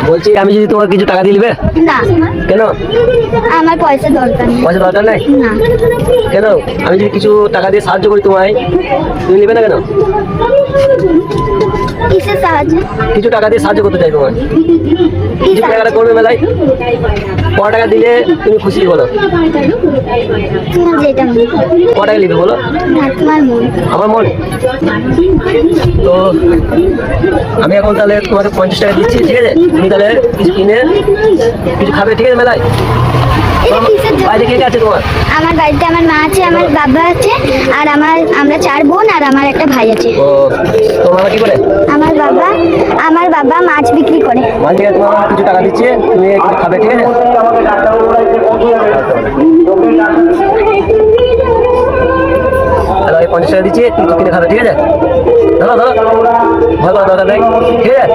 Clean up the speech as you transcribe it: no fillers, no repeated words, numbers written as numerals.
বলছি আমি যদি তোমাকে কিছু টাকা দিয়ে দিবে? না। কেন? আমার পয়সা দরকার নেই। পয়সা দরকার নাই? না। কেন? আমি যদি কিছু টাকা দিয়ে সাহায্য করি তোমায়, তুমি নেবে না কেন? কিসের সাহায্য? কিছু টাকা দিয়ে সাহায্য করতে চাই তোমায়। কি কিছু টাকাটা করবে মেলায়, ক টাকা দিলে তুমি খুশি বলো? তোমার যেটা মনে হয়। ক টাকা নিবে বলো? না, তোমার মন। আমার মন তো আমি এখন তাহলে তোমাকে 50 টাকা দিচ্ছি, ঠিক আছে? তুমি তাহলে কিছু কিনে কিছু খাবে, ঠিক আছে? মেলায় এটা কিসের জন্য? বাইরে কে কে আছে তোমার? আমার বাড়িতে আমার মা আছে, আমার বাবা আছে, আর আমরা 4 বোন, আর আমার একটা ভাই আছে। ও তোমার বাবা কি করে? আমার বাবা মাছ বিক্রি করে। মাল থেকে তোমার বাবা কিছু টাকা দিচ্ছে, তুমি কিছু খাবে, ঠিক আছে? তাহলে ওই 50 টাকা দিচ্ছি, তুমি কিনে খাবে, ঠিক আছে? ধরো ধরো, ভয় করার দরকার নেই, ঠিক আছে?